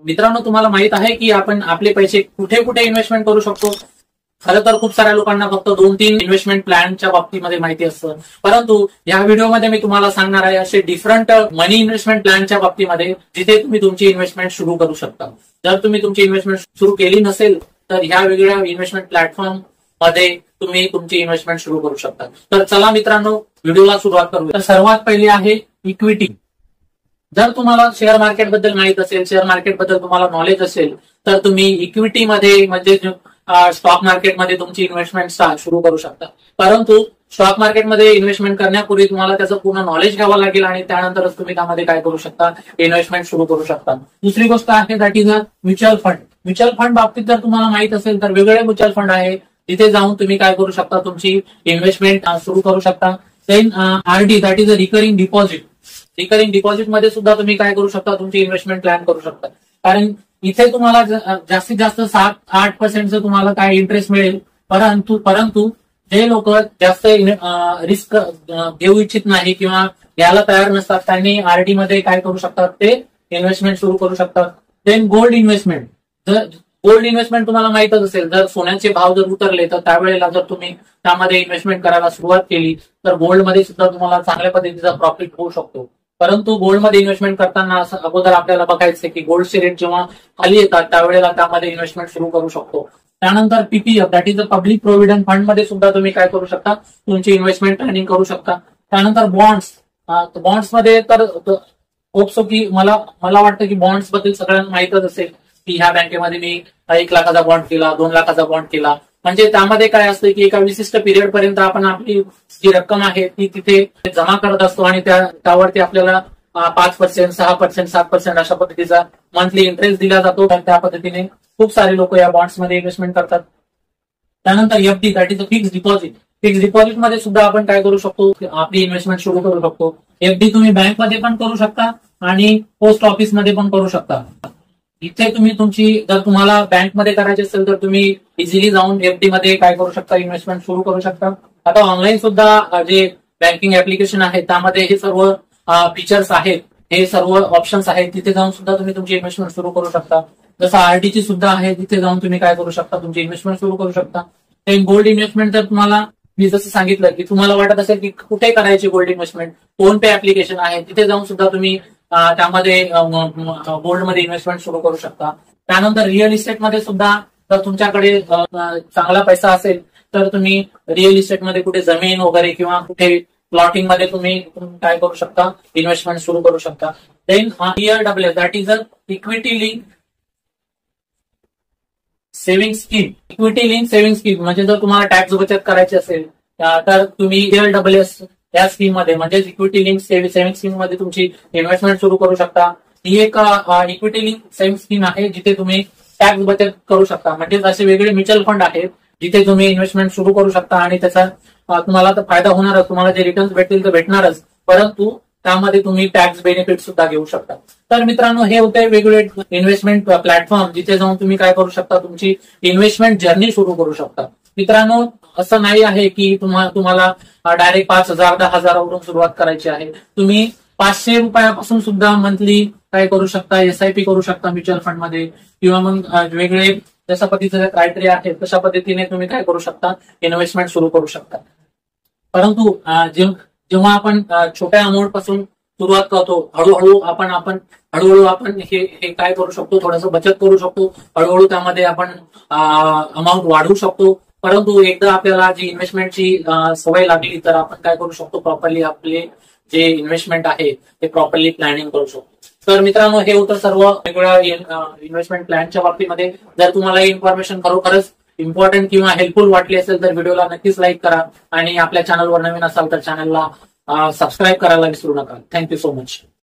मित्रांनो, तुम्हाला माहित आहे की आपण आपले पैसे कुठे कुठे इन्व्हेस्टमेंट करू शकतो? खरं तर खूप साऱ्या लोकांना फक्त 2-3 इन्व्हेस्टमेंट प्लॅनच्या बाबतीमध्ये माहिती असतं, परंतु या व्हिडिओमध्ये मी तुम्हाला सांगणार आहे असे डिफरंट मनी इन्व्हेस्टमेंट प्लॅनच्या बाबतीमध्ये जिथे तुम्ही तुमची इन्व्हेस्टमेंट सुरू करू शकता. जर तुम्ही तुमची इन्व्हेस्टमेंट सुरू केली नसेल तर ह्या वेगळ्या इन्व्हेस्टमेंट प्लॅटफॉर्म मध्ये तुम्ही तुमची इन्व्हेस्टमेंट सुरू करू शकता. तर चला मित्रांनो, व्हिडिओला सुरुवात करूया. तर सर्वात पहिली आहे इक्विटी. जर तुम्हाला शेअर मार्केट बद्दल माहित असेल, शेअर मार्केट बद्दल तुम्हाला नॉलेज असेल, तर तुम्ही इक्विटीमध्ये म्हणजे स्टॉक मार्केटमध्ये तुमची इन्व्हेस्टमेंट सुरू करू शकता. परंतु स्टॉक मार्केटमध्ये इन्व्हेस्टमेंट करण्यापूर्वी तुम्हाला त्याचं पूर्ण नॉलेज घ्यावं लागेल आणि त्यानंतरच तुम्ही त्यामध्ये काय करू शकता, इन्व्हेस्टमेंट सुरू करू शकता. दुसरी गोष्ट आहे that is a mutual fund. Mutual fund बाबतीत जर तुम्हाला माहित असेल तर वेगवेगळे म्युच्युअल फंड आहे, तिथे जाऊन तुम्ही काय करू शकता, तुमची इन्व्हेस्टमेंट सुरू करू शकता. Then RD that is a recurring deposit. Recurring deposit मध्ये सुद्धा तुम्ही काय करू शकता, तुमची इन्व्हेस्टमेंट प्लॅन करू शकता. कारण इथे तुम्हाला जास्तीत जास्त 7-8% तुम्हाला काय इंटरेस्ट मिळेल. परंतु जे लोक जास्त रिस्क घेऊ इच्छित नाही किंवा घ्यायला तयार नसतात, त्यांनी आरडी मध्ये काय करू शकतात, ते इन्व्हेस्टमेंट सुरू करू शकतात. Then gold investment. जर गोल्ड इन्व्हेस्टमेंट तुम्हाला माहितच असेल, जर सोन्याचे भाव जर उतरले तर त्यावेळेला जर तुम्ही त्यामध्ये इन्व्हेस्टमेंट करायला सुरुवात केली तर गोल्डमध्ये सुद्धा तुम्हाला चांगल्या पद्धतीचा प्रॉफिट होऊ शकतो. परंतु गोल्डमध्ये इन्व्हेस्टमेंट करताना अगोदर आपल्याला बघायचं की गोल्डचे रेट जेव्हा खाली येतात त्यावेळेला त्यामध्ये इन्व्हेस्टमेंट सुरू करू शकतो. त्यानंतर PPF that is a public provident fund मध्ये सुद्धा तुम्ही काय करू शकता, तुमची इन्व्हेस्टमेंट प्लॅनिंग करू शकता. त्यानंतर बॉन्ड्स. बॉन्ड्स मध्ये तर होपसो की मला वाटतं की बॉन्ड्स बद्दल सगळ्यांना माहितच असेल की ह्या बँकेमध्ये मी 1 लाखाचा बॉन्ड केला, 2 लाखाचा बॉन्ड केला. म्हणजे त्यामध्ये काय असतं की एका विशिष्ट पिरियड पर्यंत आपण आपली जी रक्कम आहे ती तिथे जमा करत असतो आणि त्यावरती आपल्याला 5%, 6%, 7% अशा पद्धतीचा मंथली इंटरेस्ट दिला जातो. त्या पद्धतीने खूप सारे लोक या बॉन्ड्स मध्ये इन्व्हेस्टमेंट करतात. त्यानंतर FD that is a fix deposit. Fix deposit मध्ये सुद्धा आपण काय करू शकतो, आपली इन्व्हेस्टमेंट सुरू करू शकतो. एफडी तुम्ही बँकमध्ये पण करू शकता आणि पोस्ट ऑफिसमध्ये पण करू शकता. इथे तुम्ही तुमची जर तुम्हाला बँकमध्ये करायची असेल तर तुम्ही इझिली जाऊन एफडी मध्ये काय करू शकता, इन्व्हेस्टमेंट सुरू करू शकता. आता ऑनलाईन सुद्धा जे बँकिंग ऍप्लिकेशन आहे त्यामध्ये हे सर्व फीचर्स आहेत, हे सर्व ऑप्शन्स आहेत, तिथे जाऊन सुद्धा तुम्ही तुमची इन्व्हेस्टमेंट सुरू करू शकता. जसं आरडीची सुद्धा आहे, तिथे जाऊन तुम्ही काय करू शकता, तुमची इन्व्हेस्टमेंट सुरू करू शकता. गोल्ड इन्व्हेस्टमेंट तर तुम्हाला मी जसं सांगितलं की तुम्हाला वाटत असेल की कुठे करायची गोल्ड इन्व्हेस्टमेंट, फोन पे ऍप्लिकेशन आहे, तिथे जाऊन सुद्धा तुम्ही त्यामध्ये गोल्डमध्ये इन्व्हेस्टमेंट सुरू करू शकता. त्यानंतर रिअल इस्टेटमध्ये सुद्धा जर तुमच्याकडे चांगला पैसा असेल तर तुम्ही रिअल इस्टेटमध्ये कुठे जमीन वगैरे किंवा कुठे प्लॉटिंग मध्ये तुम्ही काय करू शकता, इन्व्हेस्टमेंट सुरू करू शकता. Then ERWS that is a equity link saving scheme. Equity link saving scheme म्हणजे जर तुम्हाला टॅक्स बचत करायची असेल तर तुम्ही ERWS या स्कीम मध्ये म्हणजे इक्विटी लिंक सेव्हिंग स्कीम मध्ये तुमची इन्व्हेस्टमेंट सुरू करू शकता. ही एक इक्विटी लिंक सेव्हिंग स्कीम आहे जिथे तुम्ही टॅक्स बचत करू शकता. म्हणजे असे वेगळे म्युच्युअल फंड आहेत जिथे तुम्ही इन्व्हेस्टमेंट सुरू करू शकता आणि त्याचा तुम्हाला तर फायदा होणारच, तुम्हाला जे रिटर्न्स भेटतील तर भेटणारच, परंतु त्यामध्ये तुम्ही टॅक्स बेनिफिट सुद्धा घेऊ शकता. तर मित्रांनो, हे होते वेगवेगळे इन्व्हेस्टमेंट प्लॅटफॉर्म जिथे जाऊन तुम्ही काय करू शकता, तुमची इन्व्हेस्टमेंट जर्नी सुरू करू शकता. मित्रांनो, असं नाही आहे की तुम्हाला डायरेक्ट 5,000, 10,000 वरून सुरुवात करायची आहे. तुम्ही 500 रुपयापासून सुद्धा मंथली काय करू शकता, SIP करू शकता म्युच्युअल फंड मध्ये, किंवा मग वेगळे जशा पद्धतीचे क्रायटेरिया आहेत तशा पद्धतीने तुम्ही काय करू शकता, इन्व्हेस्टमेंट सुरू करू शकता. परंतु जेव्हा आपण छोट्या अमाऊंट पासून सुरुवात करतो, हळूहळू आपण हे काय करू शकतो, थोडंसं बचत करू शकतो, हळूहळू त्यामध्ये आपण अमाऊंट वाढवू शकतो. परंतु एकदा आपल्याला जी इन्व्हेस्टमेंटची सवय लागली तर आपण काय करू शकतो, प्रॉपरली आपले जे इन्व्हेस्टमेंट आहे ते प्रॉपरली प्लॅनिंग करू शकतो. तर मित्रांनो, हे होतं सर्व वेगवेगळ्या इन्व्हेस्टमेंट प्लॅनच्या बाबतीमध्ये. जर तुम्हाला ही इन्फॉर्मेशन खरोखरच इम्पॉर्टंट किंवा हेल्पफुल वाटली असेल तर व्हिडिओला नक्कीच लाईक करा आणि आपल्या चॅनलवर नवीन असाल तर चॅनलला सबस्क्राईब करायला विसरू नका. Thank you so much.